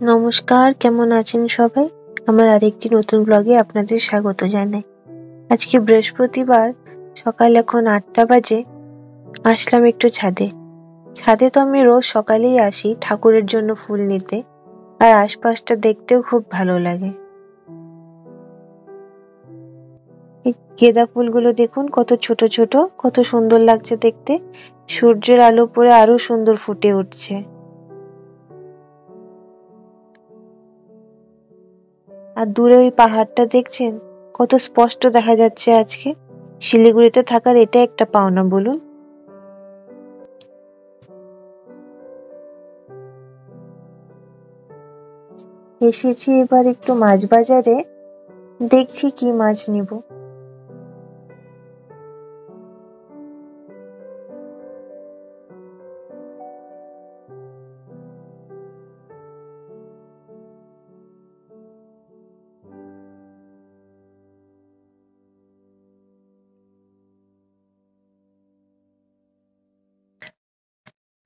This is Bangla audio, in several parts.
নমস্কার, কেমন আছেন সবাই? আমার আরেকটি নতুন ব্লগে আপনাদের স্বাগত জানাই। আজকে বৃহস্পতিবার, সকাল এখন ৮টা বাজে। আসলাম একটু ছাদে। ছাদে তো আমি রোজ সকালেই আসি ঠাকুরের জন্য ফুল নিতে, আর আশপাশটা দেখতেও খুব ভালো লাগে। এই গেঁদা ফুলগুলো দেখুন কত ছোট ছোট, কত সুন্দর লাগছে দেখতে। সূর্যের আলো পড়ে আরো সুন্দর ফুটে উঠছে। আর দূরে ওই পাহাড়টা দেখছেন, কত স্পষ্ট দেখা যাচ্ছে আজকে। শিলিগুড়িতে থাকার এটা একটা পাওনা বলুন। এসেছি এবার একটু মাছ বাজারে, দেখছি কি মাছ নিব।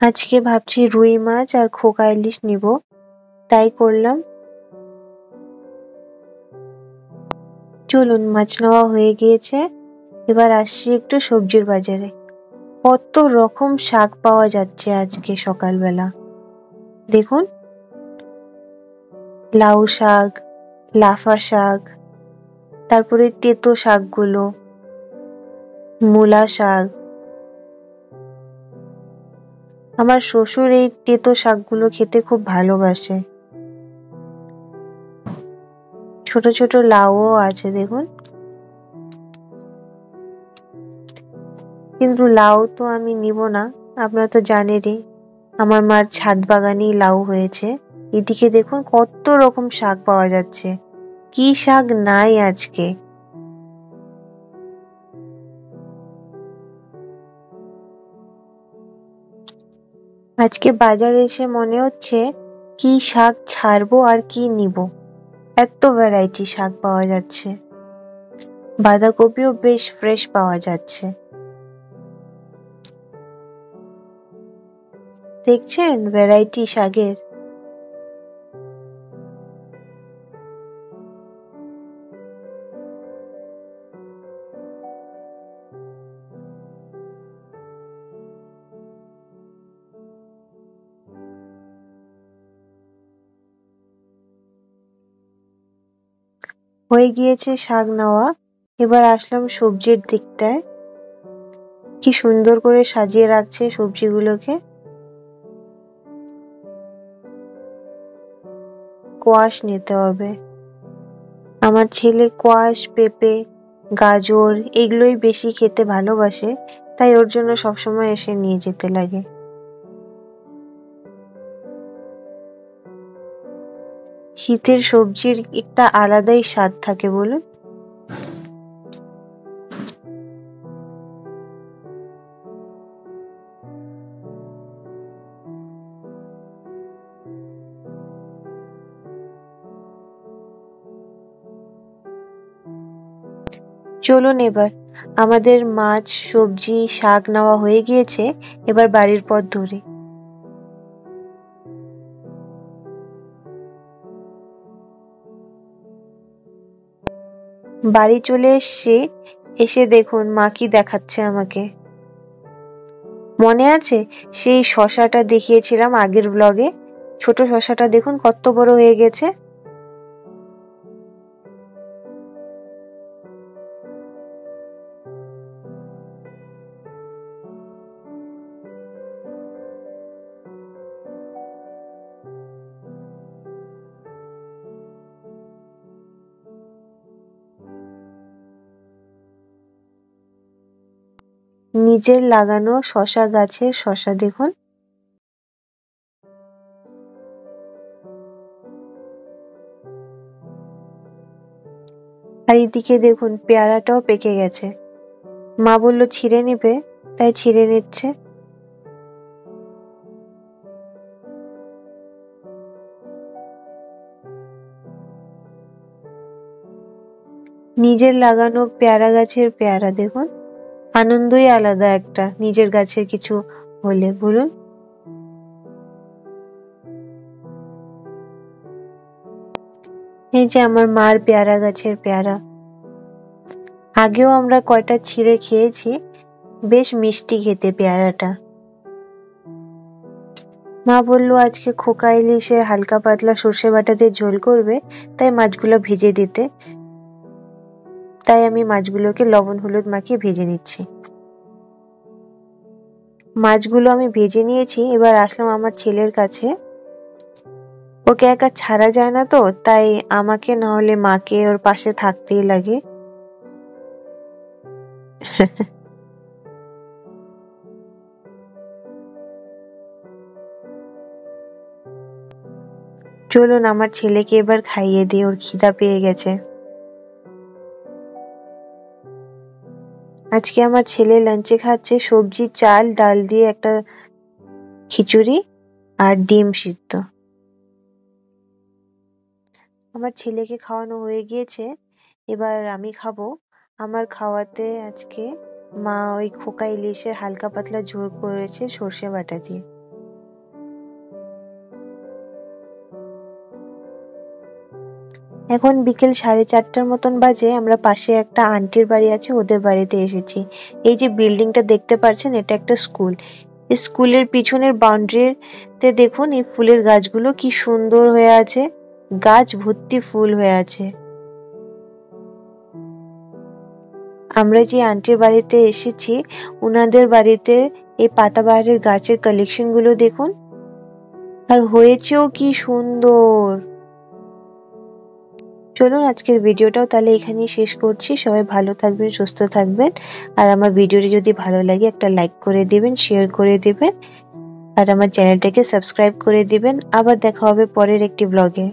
আজকে ভাবছি রুই মাছ আর খোকা ইলিশ নিব, তাই করলাম। চলুন, মাছ নেওয়া হয়ে গিয়েছে, এবার আসছি একটু সবজির বাজারে। কত রকম শাক পাওয়া যাচ্ছে আজকে সকালবেলা। দেখুন, লাউ শাক, লাফা শাক, তারপরে তেতো শাকগুলো, মূলা শাক। আমার শ্বশুর এই তেতো শাকগুলো খেতে খুব ভালোবাসে। ছোট ছোট লাউও আছে দেখুন। কিন্তু লাউ তো আমি নিব না, আপনারা তো জানেনই আমার মার ছাদ বাগানেই লাউ হয়েছে। এদিকে দেখুন কত রকম শাক পাওয়া যাচ্ছে, কি শাক নাই আজকে। আজকে বাজারে এসে মনে হচ্ছে কি শাক ছাড়বো আর কি নিব। এত ভ্যারাইটি শাক পাওয়া যাচ্ছে। বাঁধাকপিও বেশ ফ্রেশ পাওয়া যাচ্ছে। দেখছেন ভ্যারাইটি শাকের। হয়ে গিয়েছে শাক নেওয়া, এবার আসলাম সবজির দিকটায়। কি সুন্দর করে সাজিয়ে রাখছে সবজিগুলোকে। কোয়াশ নিতে হবে। আমার ছেলে কোয়াশ, পেঁপে, গাজর এগুলোই বেশি খেতে ভালোবাসে, তাই ওর জন্য সবসময় এসে নিয়ে যেতে লাগে। শীতের সবজির একটা আলাদাই স্বাদ থাকে বলুন। চলুন এবার, আমাদের মাছ, সবজি, শাক নেওয়া হয়ে গিয়েছে, এবার বাড়ির পথ ধরি। বাড়ি চলে এসেছি। এসে দেখুন মা কি দেখাচ্ছে আমাকে। মনে আছে সেই শসাটা দেখিয়েছিলাম আগের ব্লগে? ছোট শসাটা দেখুন কত বড় হয়ে গেছে। নিজের লাগানো শসা গাছের শসা দেখুন। আর এদিকে দেখুন পেয়ারাটাও পেকে গেছে। মা বলল ছিঁড়ে নিবে, তাই ছিঁড়ে নিচ্ছে। নিজের লাগানো পেয়ারা গাছের পেয়ারা দেখুন, আনন্দই আলাদা একটা নিজের গাছের কিছু হলে বলুন। এই যে আমার মার পেয়ারা গাছের পেয়ারা, আগেও আমরা কয়টা ছিঁড়ে খেয়েছি, বেশ মিষ্টি খেতে পেয়ারাটা। মা বলল আজকে খোকা ইলিশের হালকা পাতলা সর্ষে বাটা দিয়ে ঝোল করবে, তাই মাছগুলো ভেজে দিতে। তাই আমি মাছগুলোকে লবণ হলুদ মাখিয়ে ভেজে নিচ্ছি। মাছগুলো আমি ভেজে নিয়েছি, এবার আসলাম আমার ছেলের কাছে। ওকে একা ছাড়া যায় না তো, তাই আমাকে না হলে মাকে ওর পাশে থাকতেই লাগে। চলুন আমার ছেলেকে এবার খাইয়ে দিই, ওর খিদা পেয়ে গেছে। আজকে আমার ছেলে লাঞ্চে খাচ্ছে সবজি, চাল, ডাল দিয়ে একটা খিচুড়ি আর ডিম সিদ্ধ। আমার ছেলেকে খাওয়ানো হয়ে গিয়েছে, এবার আমি খাবো। আমার খাওয়াতে আজকে মা ওই খোকা ইলিশের হালকা পাতলা ঝোল করেছে সর্ষে বাটা দিয়ে। এখন বিকেল 4:30টার মতন বাজে। আমরা পাশে একটা আন্টির বাড়ি আছে, ওদের বাড়িতে এসেছি। এই যে বিল্ডিংটা দেখতে পাচ্ছেন, এটা একটা স্কুল। স্কুলের পিছনের বাউন্ডারিতে দেখুন এই ফুলের গাছগুলো কি সুন্দর হয়ে আছে, গাছ ভর্তি ফুল হয়ে আছে। আমরা যে আন্টির বাড়িতে এসেছি, উনাদের বাড়িতে এই পাতাবাহারের গাছের কালেকশন গুলো দেখুন, আর হয়েছেও কি সুন্দর। চলুন আজকের ভিডিওটাও তাহলে এখানেই শেষ করছি। সবাই ভালো থাকবেন, সুস্থ থাকবেন। আর আমার ভিডিওটি যদি ভালো লাগে একটা লাইক করে দিবেন, শেয়ার করে দিবেন, আর আমার চ্যানেলটাকে সাবস্ক্রাইব করে দিবেন। আবার দেখা হবে পরের একটি ব্লগে।